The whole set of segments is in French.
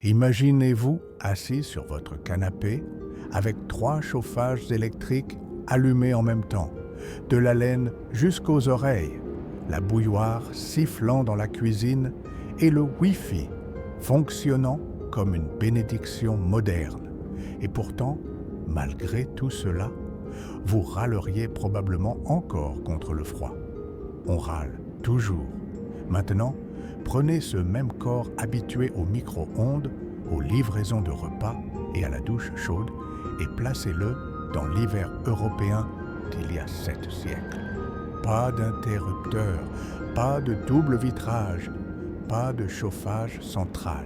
Imaginez-vous assis sur votre canapé avec 3 chauffages électriques allumés en même temps, de la laine jusqu'aux oreilles, la bouilloire sifflant dans la cuisine et le Wi-Fi fonctionnant comme une bénédiction moderne. Et pourtant, malgré tout cela, vous râleriez probablement encore contre le froid. On râle toujours. Maintenant, prenez ce même corps habitué au micro-ondes, aux livraisons de repas et à la douche chaude et placez-le dans l'hiver européen d'il y a 7 siècles. Pas d'interrupteur, pas de double vitrage, pas de chauffage central.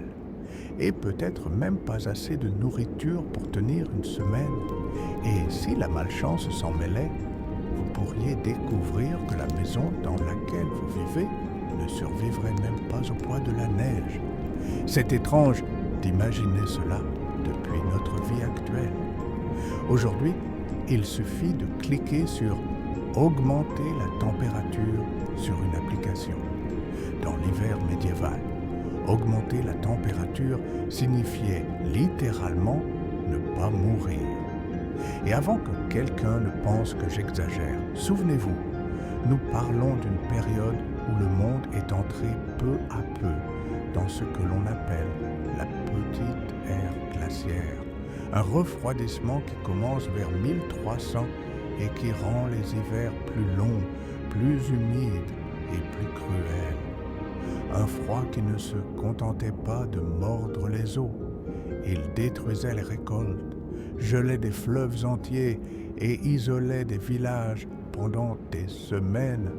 Et peut-être même pas assez de nourriture pour tenir une semaine. Et si la malchance s'en mêlait, vous pourriez découvrir que la maison dans laquelle vous vivez ne survivrait même pas au poids de la neige. C'est étrange d'imaginer cela depuis notre vie actuelle. Aujourd'hui, il suffit de cliquer sur « Augmenter la température » sur une application. Dans l'hiver médiéval, augmenter la température signifiait littéralement ne pas mourir. Et avant que quelqu'un ne pense que j'exagère, souvenez-vous, nous parlons d'une période où le monde est entré peu à peu dans ce que l'on appelle la petite ère glaciaire, un refroidissement qui commence vers 1300 et qui rend les hivers plus longs, plus humides et plus cruels. Un froid qui ne se contentait pas de mordre les os, il détruisait les récoltes, gelait des fleuves entiers et isolait des villages pendant des semaines.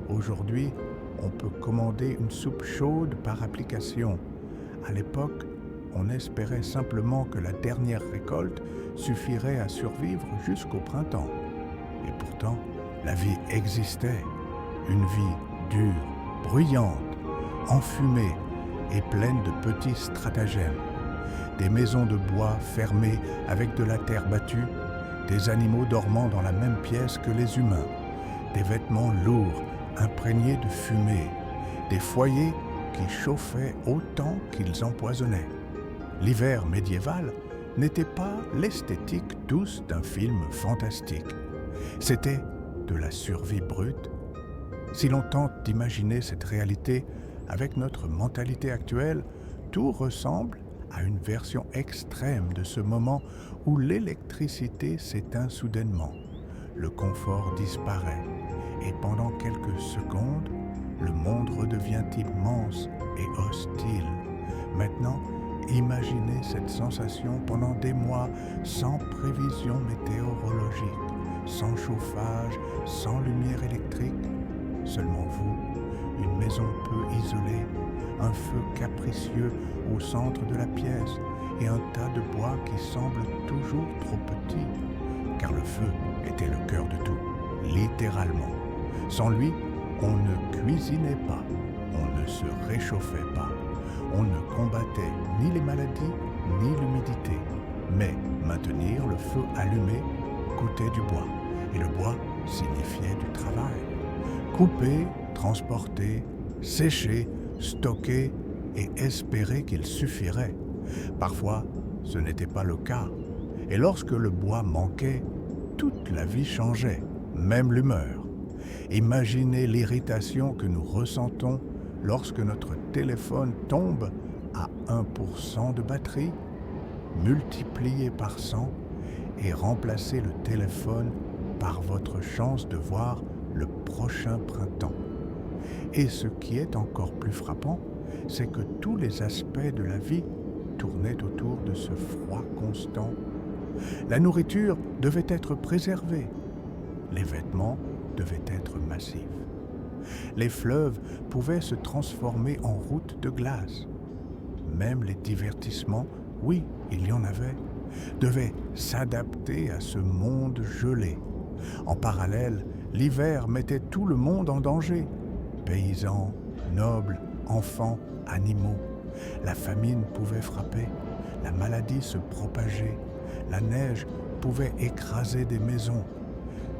Aujourd'hui, on peut commander une soupe chaude par application. À l'époque, on espérait simplement que la dernière récolte suffirait à survivre jusqu'au printemps. Et pourtant, la vie existait. Une vie dure, bruyante, enfumée et pleine de petits stratagèmes. Des maisons de bois fermées avec de la terre battue, des animaux dormant dans la même pièce que les humains, des vêtements lourds imprégnés de fumée, des foyers qui chauffaient autant qu'ils empoisonnaient. L'hiver médiéval n'était pas l'esthétique douce d'un film fantastique. C'était de la survie brute. Si l'on tente d'imaginer cette réalité avec notre mentalité actuelle, tout ressemble à une version extrême de ce moment où l'électricité s'éteint soudainement, le confort disparaît et pendant quelques secondes, le monde redevient immense et hostile. Maintenant, imaginez cette sensation pendant des mois sans prévision météorologique, sans chauffage, sans lumière électrique. Seulement vous, une maison peu isolée, un feu capricieux au centre de la pièce et un tas de bois qui semble toujours trop petit, car le feu était le cœur de tout, littéralement. Sans lui, on ne cuisinait pas, on ne se réchauffait pas, on ne combattait ni les maladies ni l'humidité. Mais maintenir le feu allumé coûtait du bois, et le bois signifiait du travail. Couper, transporter, sécher, stocker et espérer qu'il suffirait. Parfois, ce n'était pas le cas. Et lorsque le bois manquait, toute la vie changeait, même l'humeur. Imaginez l'irritation que nous ressentons lorsque notre téléphone tombe à 1% de batterie. Multipliez par 100 et remplacez le téléphone par votre chance de voir le prochain printemps. Et ce qui est encore plus frappant, c'est que tous les aspects de la vie tournaient autour de ce froid constant. La nourriture devait être préservée. Les vêtements devaient être massifs. Les fleuves pouvaient se transformer en routes de glace. Même les divertissements, oui, il y en avait, devaient s'adapter à ce monde gelé. En parallèle, l'hiver mettait tout le monde en danger. Paysans, nobles, enfants, animaux. La famine pouvait frapper, la maladie se propager, la neige pouvait écraser des maisons.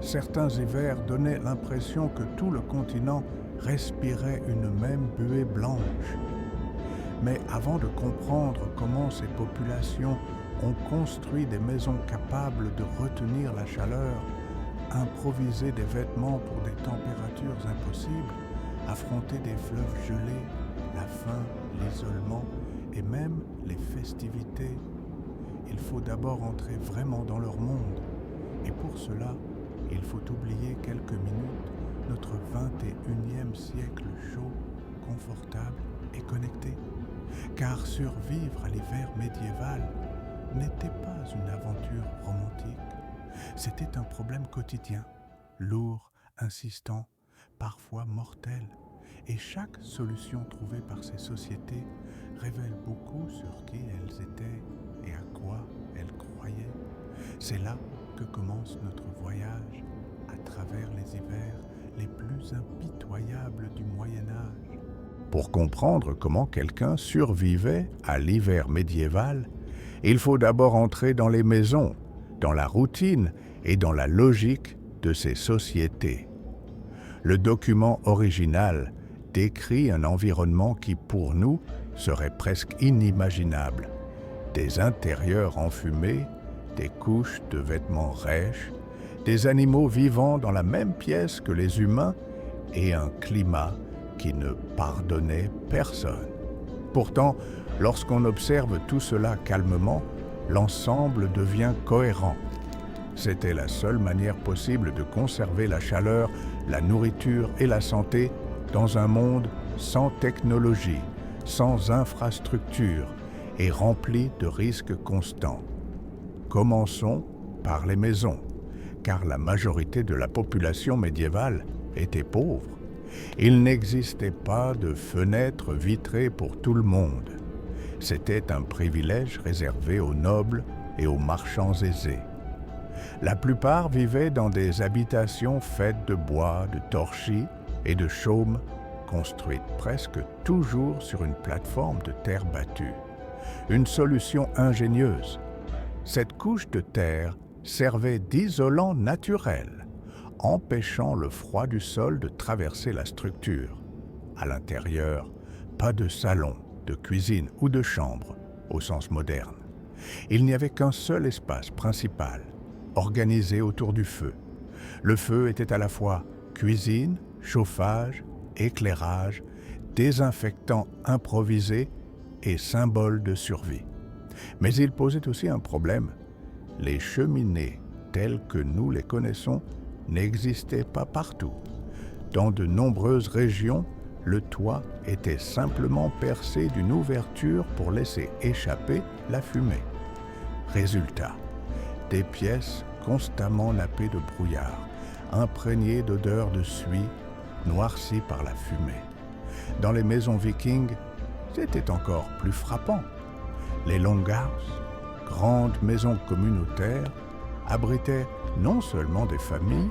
Certains hivers donnaient l'impression que tout le continent respirait une même buée blanche. Mais avant de comprendre comment ces populations ont construit des maisons capables de retenir la chaleur, improvisé des vêtements pour des températures impossibles, affronter des fleuves gelés, la faim, l'isolement et même les festivités, il faut d'abord entrer vraiment dans leur monde. Et pour cela, il faut oublier quelques minutes notre 21e siècle chaud, confortable et connecté. Car survivre à l'hiver médiéval n'était pas une aventure romantique. C'était un problème quotidien, lourd, insistant, parfois mortel. Et chaque solution trouvée par ces sociétés révèle beaucoup sur qui elles étaient et à quoi elles croyaient. C'est là que commence notre voyage à travers les hivers les plus impitoyables du Moyen-Âge. Pour comprendre comment quelqu'un survivait à l'hiver médiéval, il faut d'abord entrer dans les maisons, dans la routine et dans la logique de ces sociétés. Le document original décrit un environnement qui, pour nous, serait presque inimaginable. Des intérieurs enfumés, des couches de vêtements rêches, des animaux vivant dans la même pièce que les humains et un climat qui ne pardonnait personne. Pourtant, lorsqu'on observe tout cela calmement, l'ensemble devient cohérent. C'était la seule manière possible de conserver la chaleur, la nourriture et la santé dans un monde sans technologie, sans infrastructure et rempli de risques constants. Commençons par les maisons, car la majorité de la population médiévale était pauvre. Il n'existait pas de fenêtres vitrées pour tout le monde. C'était un privilège réservé aux nobles et aux marchands aisés. La plupart vivaient dans des habitations faites de bois, de torchis et de chaumes, construites presque toujours sur une plateforme de terre battue. Une solution ingénieuse. Cette couche de terre servait d'isolant naturel, empêchant le froid du sol de traverser la structure. À l'intérieur, pas de salon, de cuisine ou de chambre, au sens moderne. Il n'y avait qu'un seul espace principal, organisé autour du feu. Le feu était à la fois cuisine, chauffage, éclairage, désinfectant improvisé et symbole de survie. Mais il posait aussi un problème. Les cheminées, telles que nous les connaissons, n'existaient pas partout. Dans de nombreuses régions, le toit était simplement percé d'une ouverture pour laisser échapper la fumée. Résultat, des pièces constamment nappées de brouillard, imprégnées d'odeurs de suie, noircies par la fumée. Dans les maisons vikings, c'était encore plus frappant. Les longhouses, grandes maisons communautaires, abritaient non seulement des familles,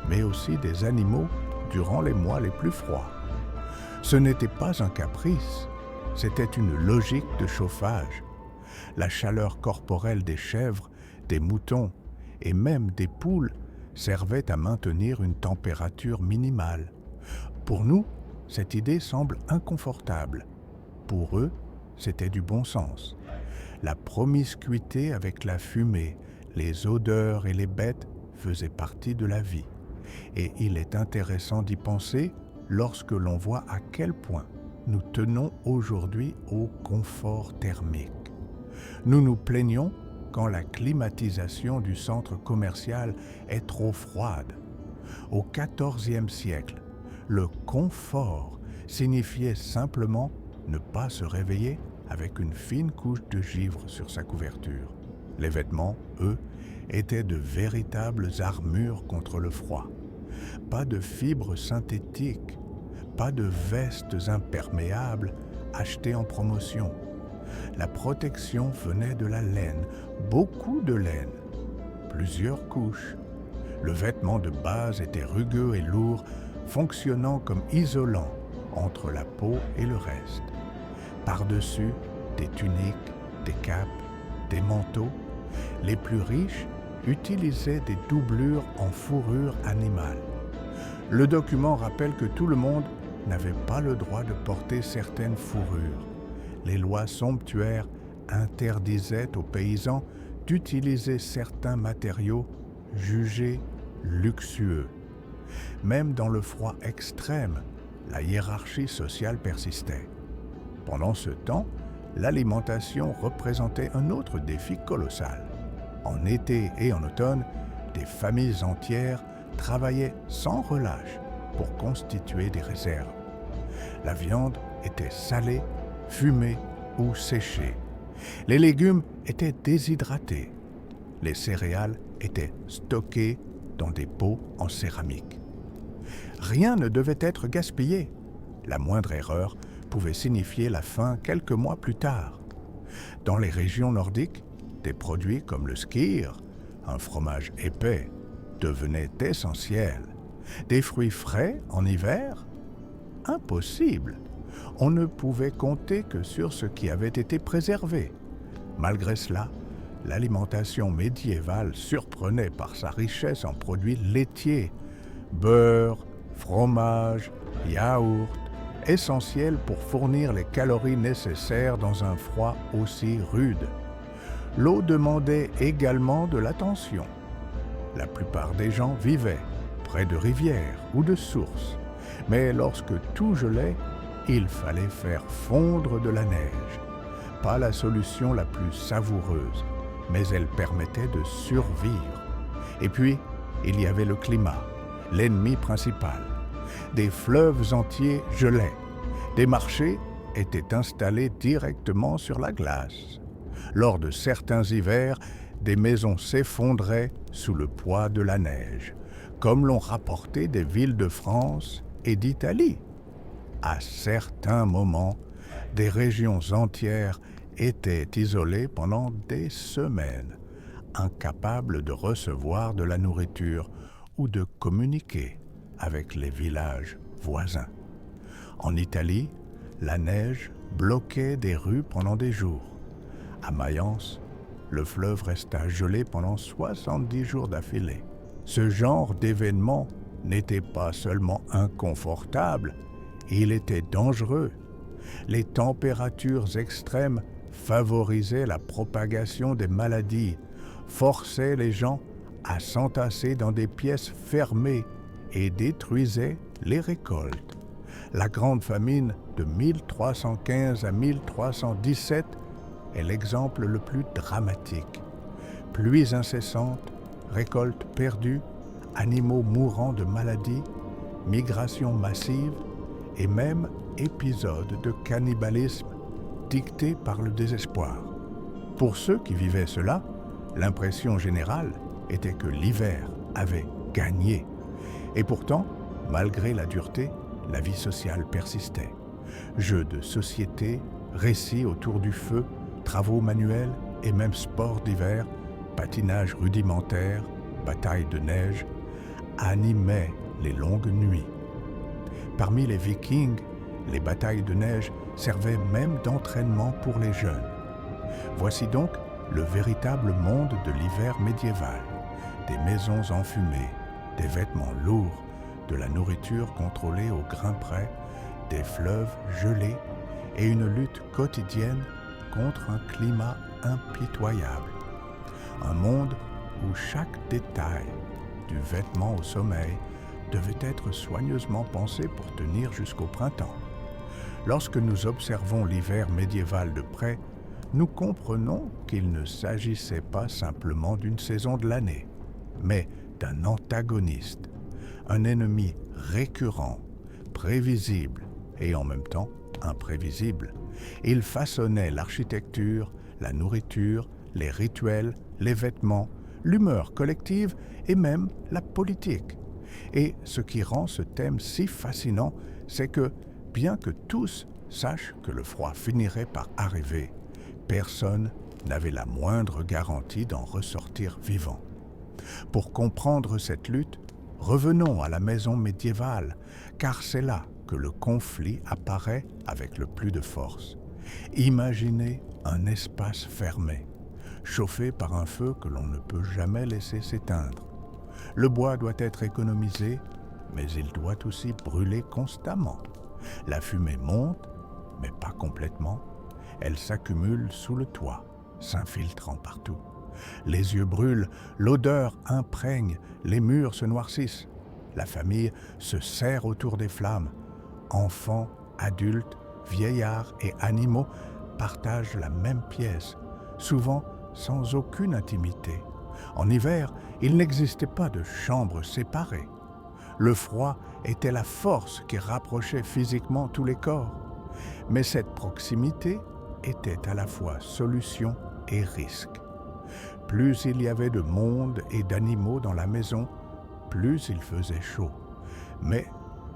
mais aussi des animaux durant les mois les plus froids. Ce n'était pas un caprice, c'était une logique de chauffage. La chaleur corporelle des chèvres, des moutons et même des poules servait à maintenir une température minimale. Pour nous, cette idée semble inconfortable. Pour eux, c'était du bon sens. La promiscuité avec la fumée, les odeurs et les bêtes faisaient partie de la vie. Et il est intéressant d'y penser lorsque l'on voit à quel point nous tenons aujourd'hui au confort thermique. Nous nous plaignons quand la climatisation du centre commercial est trop froide. Au XIVe siècle, le confort signifiait simplement ne pas se réveiller avec une fine couche de givre sur sa couverture. Les vêtements, eux, étaient de véritables armures contre le froid. Pas de fibres synthétiques, pas de vestes imperméables achetées en promotion. La protection venait de la laine, beaucoup de laine, plusieurs couches. Le vêtement de base était rugueux et lourd, fonctionnant comme isolant entre la peau et le reste. Par-dessus, des tuniques, des capes, des manteaux. Les plus riches utilisaient des doublures en fourrure animale. Le document rappelle que tout le monde n'avait pas le droit de porter certaines fourrures. les lois somptuaires interdisaient aux paysans d'utiliser certains matériaux jugés luxueux. Même dans le froid extrême, la hiérarchie sociale persistait. Pendant ce temps, l'alimentation représentait un autre défi colossal. En été et en automne, des familles entières travaillaient sans relâche pour constituer des réserves. La viande était salée, fumée ou séchée. Les légumes étaient déshydratés. Les céréales étaient stockées dans des pots en céramique. Rien ne devait être gaspillé. La moindre erreur pouvait signifier la faim quelques mois plus tard. Dans les régions nordiques, des produits comme le skyr, un fromage épais, devenaient essentiels. Des fruits frais en hiver? Impossible! On ne pouvait compter que sur ce qui avait été préservé. Malgré cela, l'alimentation médiévale surprenait par sa richesse en produits laitiers, beurre, fromage, yaourt, essentiels pour fournir les calories nécessaires dans un froid aussi rude. L'eau demandait également de l'attention. La plupart des gens vivaient près de rivières ou de sources, mais lorsque tout gelait, il fallait faire fondre de la neige. Pas la solution la plus savoureuse, mais elle permettait de survivre. Et puis, il y avait le climat, l'ennemi principal. Des fleuves entiers gelaient. Des marchés étaient installés directement sur la glace. Lors de certains hivers, des maisons s'effondraient sous le poids de la neige, comme l'ont rapporté des villes de France et d'Italie. À certains moments, des régions entières étaient isolées pendant des semaines, incapables de recevoir de la nourriture ou de communiquer avec les villages voisins. En Italie, la neige bloquait des rues pendant des jours. À Mayence, le fleuve resta gelé pendant 70 jours d'affilée. Ce genre d'événement n'était pas seulement inconfortable, il était dangereux. Les températures extrêmes favorisaient la propagation des maladies, forçaient les gens à s'entasser dans des pièces fermées et détruisaient les récoltes. La grande famine de 1315 à 1317 est l'exemple le plus dramatique. Pluies incessantes, récoltes perdues, animaux mourant de maladies, migration massive et même épisodes de cannibalisme dictés par le désespoir. Pour ceux qui vivaient cela, l'impression générale était que l'hiver avait gagné. Et pourtant, malgré la dureté, la vie sociale persistait. Jeux de société, récits autour du feu, travaux manuels et même sports d'hiver, patinage rudimentaire, batailles de neige, animaient les longues nuits. Parmi les Vikings, les batailles de neige servaient même d'entraînement pour les jeunes. Voici donc le véritable monde de l'hiver médiéval. Des maisons enfumées, des vêtements lourds, de la nourriture contrôlée au grain près, des fleuves gelés et une lutte quotidienne contre un climat impitoyable. Un monde où chaque détail, du vêtement au sommeil, devait être soigneusement pensé pour tenir jusqu'au printemps. Lorsque nous observons l'hiver médiéval de près, nous comprenons qu'il ne s'agissait pas simplement d'une saison de l'année, mais d'un antagoniste, un ennemi récurrent, prévisible et en même temps imprévisible. Il façonnait l'architecture, la nourriture, les rituels, les vêtements, l'humeur collective et même la politique. Et ce qui rend ce thème si fascinant, c'est que, bien que tous sachent que le froid finirait par arriver, personne n'avait la moindre garantie d'en ressortir vivant. Pour comprendre cette lutte, revenons à la maison médiévale, car c'est là que le conflit apparaît avec le plus de force. Imaginez un espace fermé, chauffé par un feu que l'on ne peut jamais laisser s'éteindre. Le bois doit être économisé, mais il doit aussi brûler constamment. La fumée monte, mais pas complètement, Elles s'accumulent sous le toit, s'infiltrant partout. Les yeux brûlent, l'odeur imprègne, les murs se noircissent. La famille se serre autour des flammes. Enfants, adultes, vieillards et animaux partagent la même pièce, souvent sans aucune intimité. En hiver, il n'existait pas de chambres séparées. Le froid était la force qui rapprochait physiquement tous les corps. Mais cette proximité était à la fois solution et risque. Plus il y avait de monde et d'animaux dans la maison, plus il faisait chaud. Mais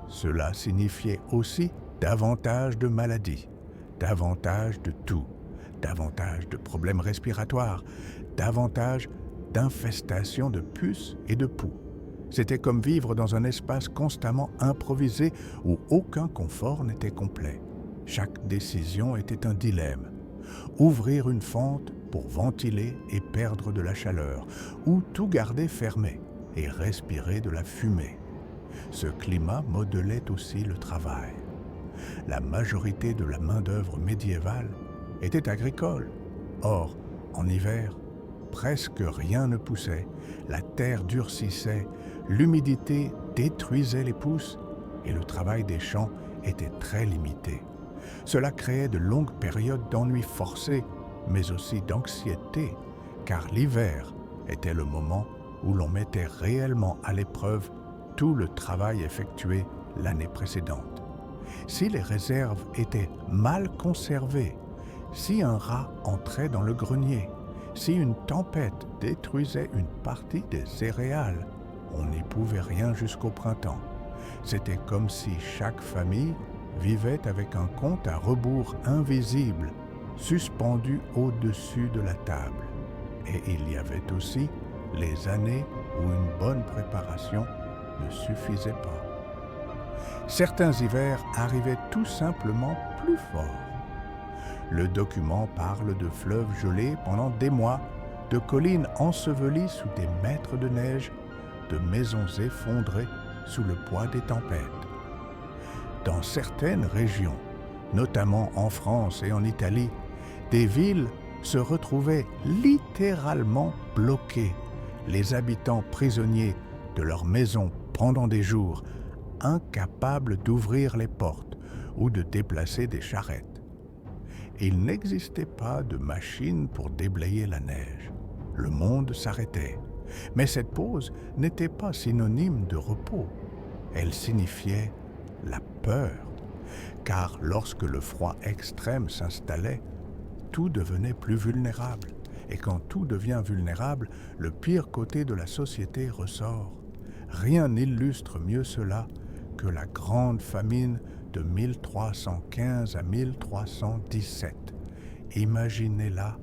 cela signifiait aussi davantage de maladies, davantage de toux, davantage de problèmes respiratoires, davantage d'infestations de puces et de poux. C'était comme vivre dans un espace constamment improvisé où aucun confort n'était complet. Chaque décision était un dilemme. Ouvrir une fente pour ventiler et perdre de la chaleur, ou tout garder fermé et respirer de la fumée. Ce climat modelait aussi le travail. La majorité de la main-d'œuvre médiévale était agricole. Or, en hiver, presque rien ne poussait, la terre durcissait, l'humidité détruisait les pousses et le travail des champs était très limité. Cela créait de longues périodes d'ennui forcé, mais aussi d'anxiété, car l'hiver était le moment où l'on mettait réellement à l'épreuve tout le travail effectué l'année précédente. Si les réserves étaient mal conservées, si un rat entrait dans le grenier, si une tempête détruisait une partie des céréales, on n'y pouvait rien jusqu'au printemps. C'était comme si chaque famille vivait avec un compte à rebours invisible, suspendu au-dessus de la table. Et il y avait aussi les années où une bonne préparation ne suffisait pas. Certains hivers arrivaient tout simplement plus forts. Le document parle de fleuves gelés pendant des mois, de collines ensevelies sous des mètres de neige, de maisons effondrées sous le poids des tempêtes. Dans certaines régions, notamment en France et en Italie, des villes se retrouvaient littéralement bloquées, les habitants prisonniers de leurs maisons pendant des jours, incapables d'ouvrir les portes ou de déplacer des charrettes. Il n'existait pas de machine pour déblayer la neige. Le monde s'arrêtait. Mais cette pause n'était pas synonyme de repos. Elle signifiait la peur. Car lorsque le froid extrême s'installait, tout devenait plus vulnérable. Et quand tout devient vulnérable, le pire côté de la société ressort. Rien n'illustre mieux cela que la grande famine de 1315 à 1317. Imaginez-la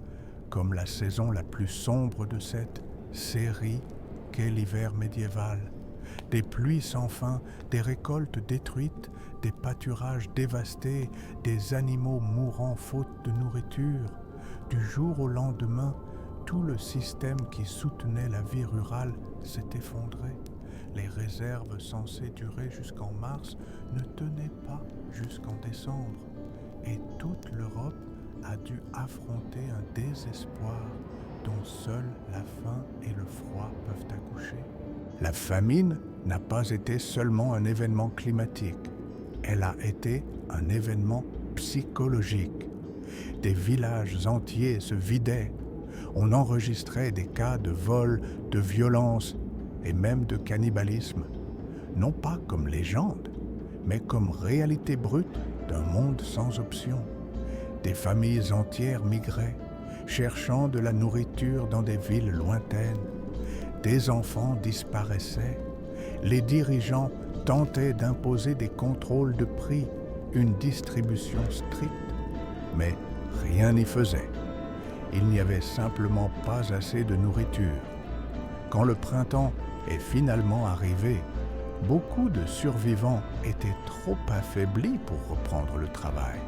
comme la saison la plus sombre de cette série qu'est l'hiver médiéval. Des pluies sans fin, des récoltes détruites, des pâturages dévastés, des animaux mourant faute de nourriture. Du jour au lendemain, tout le système qui soutenait la vie rurale s'est effondré. Les réserves censées durer jusqu'en mars ne tenaient pas jusqu'en décembre. Et toute l'Europe a dû affronter un désespoir dont seuls la faim et le froid peuvent accoucher. La famine n'a pas été seulement un événement climatique, elle a été un événement psychologique. Des villages entiers se vidaient, on enregistrait des cas de vol, de violence et même de cannibalisme, non pas comme légende, mais comme réalité brute d'un monde sans option. Des familles entières migraient, cherchant de la nourriture dans des villes lointaines. Des enfants disparaissaient. Les dirigeants tentaient d'imposer des contrôles de prix, une distribution stricte. Mais rien n'y faisait. Il n'y avait simplement pas assez de nourriture. Quand le printemps est finalement arrivé, beaucoup de survivants étaient trop affaiblis pour reprendre le travail.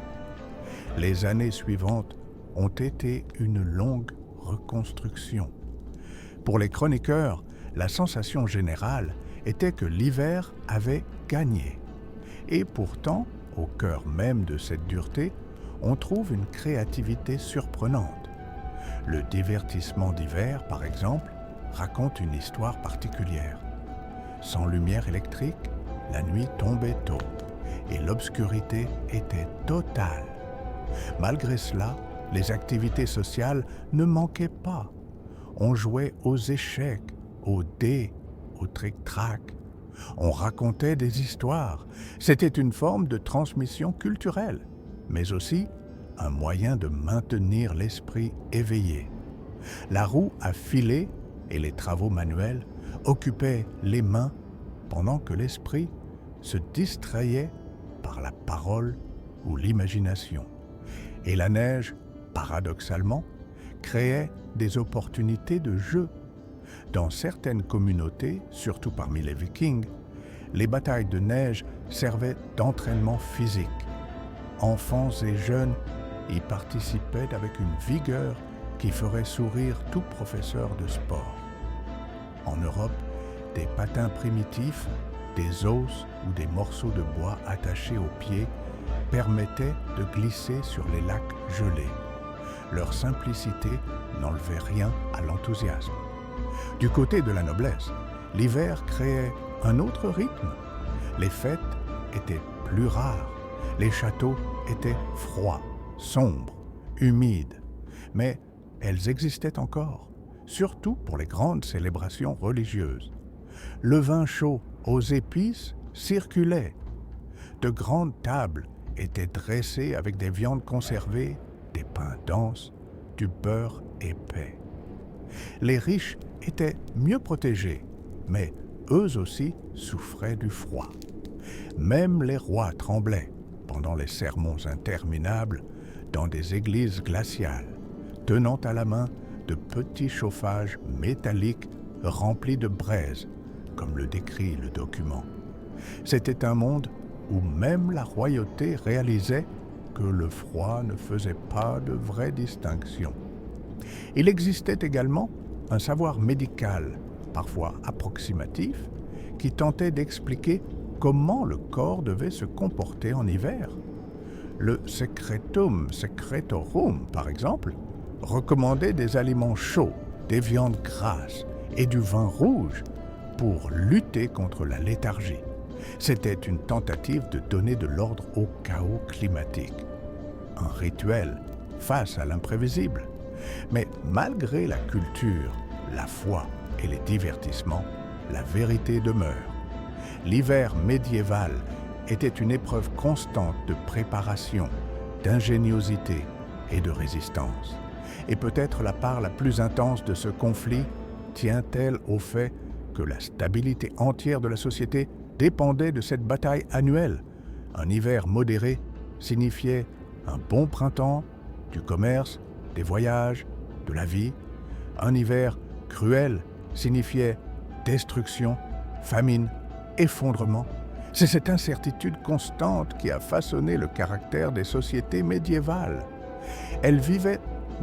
Les années suivantes ont été une longue reconstruction. Pour les chroniqueurs, la sensation générale était que l'hiver avait gagné. Et pourtant, au cœur même de cette dureté, on trouve une créativité surprenante. Le divertissement d'hiver, par exemple, raconte une histoire particulière. Sans lumière électrique, la nuit tombait tôt et l'obscurité était totale. Malgré cela, les activités sociales ne manquaient pas. On jouait aux échecs, aux dés, au tric-trac. On racontait des histoires. C'était une forme de transmission culturelle, mais aussi un moyen de maintenir l'esprit éveillé. La roue à filer et les travaux manuels occupaient les mains pendant que l'esprit se distrayait par la parole ou l'imagination. Et la neige, paradoxalement, créait des opportunités de jeu. Dans certaines communautés, surtout parmi les Vikings, les batailles de neige servaient d'entraînement physique. Enfants et jeunes y participaient avec une vigueur qui ferait sourire tout professeur de sport. En Europe, des patins primitifs, des os ou des morceaux de bois attachés aux pieds permettaient de glisser sur les lacs gelés. Leur simplicité n'enlevait rien à l'enthousiasme. Du côté de la noblesse, l'hiver créait un autre rythme. Les fêtes étaient plus rares, les châteaux étaient froids, sombres, humides, mais elles existaient encore, surtout pour les grandes célébrations religieuses. Le vin chaud aux épices circulait. De grandes tables étaient dressées avec des viandes conservées, des pains denses, du beurre épais. Les riches étaient mieux protégés, mais eux aussi souffraient du froid. Même les rois tremblaient pendant les sermons interminables dans des églises glaciales, tenant à la main de petits chauffages métalliques remplis de braise, comme le décrit le document. C'était un monde où même la royauté réalisait que le froid ne faisait pas de vraie distinction. Il existait également un savoir médical, parfois approximatif, qui tentait d'expliquer comment le corps devait se comporter en hiver. Le Secretum Secretorum, par exemple, recommandait des aliments chauds, des viandes grasses et du vin rouge pour lutter contre la léthargie. C'était une tentative de donner de l'ordre au chaos climatique. Un rituel face à l'imprévisible. Mais malgré la culture, la foi et les divertissements, la vérité demeure. L'hiver médiéval était une épreuve constante de préparation, d'ingéniosité et de résistance. Et peut-être la part la plus intense de ce conflit tient-elle au fait que la stabilité entière de la société dépendait de cette bataille annuelle. Un hiver modéré signifiait un bon printemps, du commerce, des voyages, de la vie. Un hiver cruel signifiait destruction, famine, effondrement. C'est cette incertitude constante qui a façonné le caractère des sociétés médiévales. Elles vivaient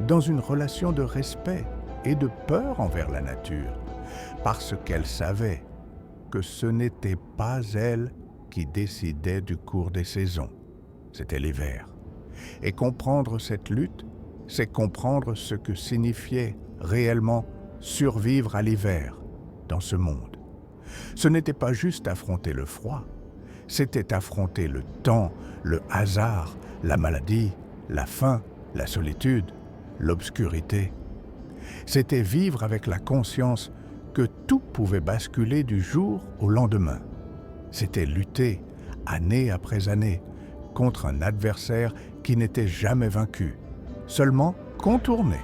dans une relation de respect et de peur envers la nature, parce qu'elles savaient que ce n'était pas elles qui décidaient du cours des saisons, c'était l'hiver. Et comprendre cette lutte, c'est comprendre ce que signifiait réellement survivre à l'hiver dans ce monde. Ce n'était pas juste affronter le froid, c'était affronter le temps, le hasard, la maladie, la faim, la solitude, l'obscurité. C'était vivre avec la conscience que tout pouvait basculer du jour au lendemain. C'était lutter, année après année, contre un adversaire qui n'était jamais vaincu, seulement contourné.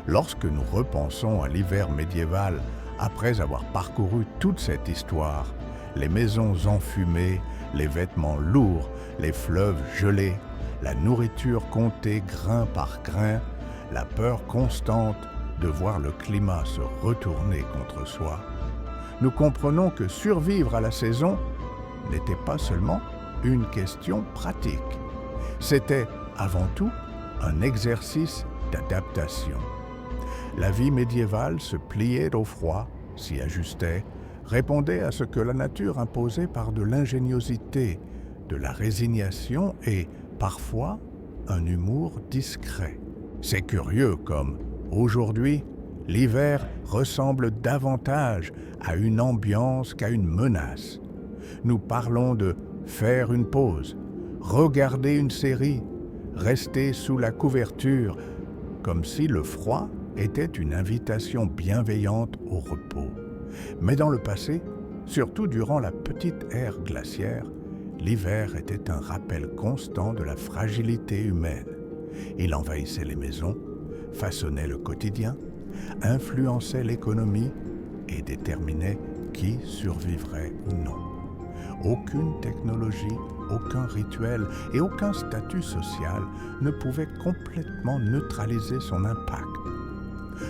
Lorsque nous repensons à l'hiver médiéval, après avoir parcouru toute cette histoire, les maisons enfumées, les vêtements lourds, les fleuves gelés, la nourriture comptée grain par grain, la peur constante de voir le climat se retourner contre soi, nous comprenons que survivre à la saison n'était pas seulement une question pratique. C'était avant tout un exercice d'adaptation. La vie médiévale se pliait au froid, s'y ajustait, répondait à ce que la nature imposait par de l'ingéniosité, de la résignation et, parfois, un humour discret. C'est curieux comme, aujourd'hui, l'hiver ressemble davantage à une ambiance qu'à une menace. Nous parlons de faire une pause, regarder une série, rester sous la couverture, comme si le froid était une invitation bienveillante au repos. Mais dans le passé, surtout durant la petite ère glaciaire, l'hiver était un rappel constant de la fragilité humaine. Il envahissait les maisons, façonnait le quotidien, influençait l'économie et déterminait qui survivrait ou non. Aucune technologie, aucun rituel et aucun statut social ne pouvait complètement neutraliser son impact.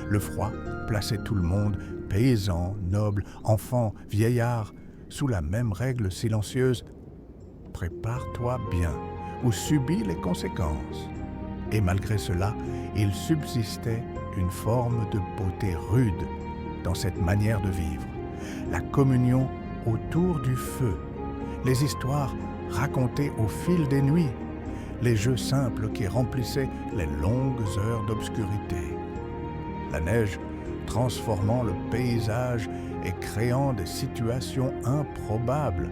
Le froid plaçait tout le monde, paysans, nobles, enfants, vieillards, sous la même règle silencieuse « Prépare-toi bien » ou subis les conséquences. Et malgré cela, il subsistait une forme de beauté rude dans cette manière de vivre. La communion autour du feu, les histoires racontées au fil des nuits, les jeux simples qui remplissaient les longues heures d'obscurité. La neige transformant le paysage et créant des situations improbables,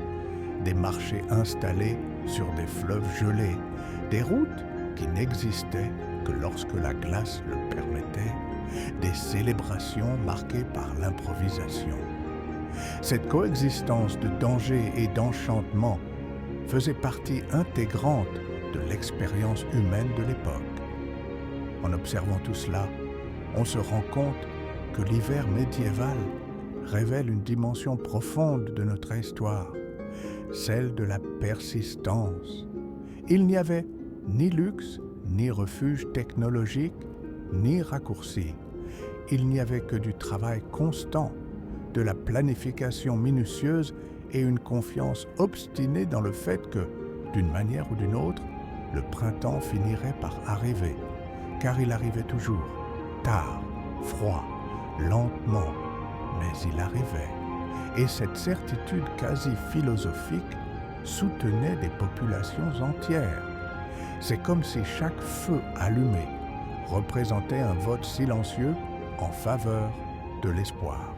des marchés installés sur des fleuves gelés, des routes qui n'existaient que lorsque la glace le permettait, des célébrations marquées par l'improvisation. Cette coexistence de danger et d'enchantement faisait partie intégrante de l'expérience humaine de l'époque. En observant tout cela, on se rend compte que l'hiver médiéval révèle une dimension profonde de notre histoire, celle de la persistance. Il n'y avait ni luxe, ni refuge technologique, ni raccourci. Il n'y avait que du travail constant, de la planification minutieuse et une confiance obstinée dans le fait que, d'une manière ou d'une autre, le printemps finirait par arriver, car il arrivait toujours, tard, froid, lentement, mais il arrivait. Et cette certitude quasi philosophique soutenait des populations entières. C'est comme si chaque feu allumé représentait un vote silencieux en faveur de l'espoir.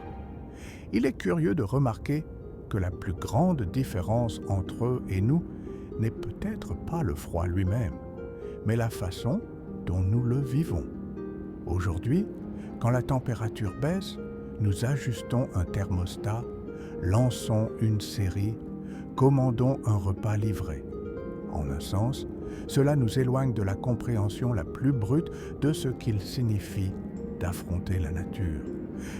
Il est curieux de remarquer que la plus grande différence entre eux et nous n'est peut-être pas le froid lui-même, mais la façon dont nous le vivons. Aujourd'hui, quand la température baisse, nous ajustons un thermostat, lançons une série, commandons un repas livré. En un sens, cela nous éloigne de la compréhension la plus brute de ce qu'il signifie d'affronter la nature.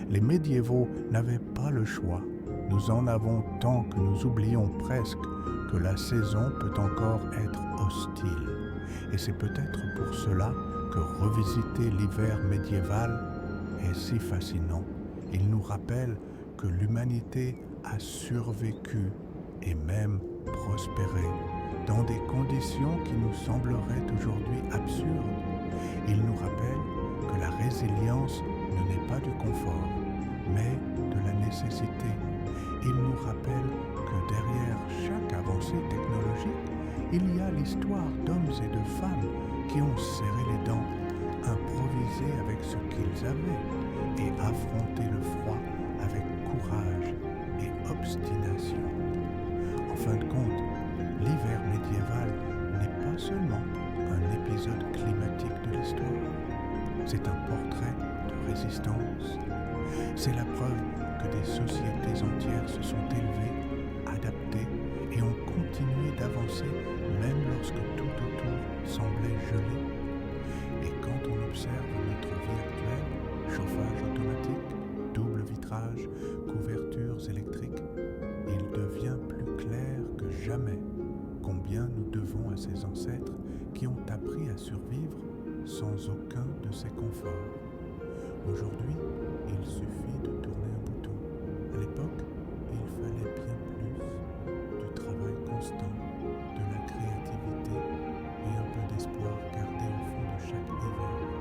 Les médiévaux n'avaient pas le choix. Nous en avons tant que nous oublions presque que la saison peut encore être hostile. Et c'est peut-être pour cela que revisiter l'hiver médiéval est si fascinant. Il nous rappelle que l'humanité a survécu et même prospéré dans des conditions qui nous sembleraient aujourd'hui absurdes. Il nous rappelle que la résilience ne naît pas du confort, mais de la nécessité. Il nous rappelle que derrière chaque avancée technologique, il y a l'histoire d'hommes et de femmes qui ont serré les dents, improvisé avec ce qu'ils avaient et affronté le froid avec courage et obstination. En fin de compte, l'hiver médiéval n'est pas seulement un épisode climatique de l'histoire, c'est un portrait de résistance. C'est la preuve que des sociétés entières se sont élevées, adaptées et ont continué d'avancer même lorsque tout autour semblait gelé. Et quand on observe notre vie actuelle, chauffage automatique, double vitrage, couvertures électriques, il devient plus clair que jamais combien nous devons à ces ancêtres qui ont appris à survivre sans aucun de ces conforts. Aujourd'hui, il suffit de tourner un bouton. À l'époque, il fallait bien plus du travail constant, de la créativité et un peu d'espoir gardé au fond de chaque hiver.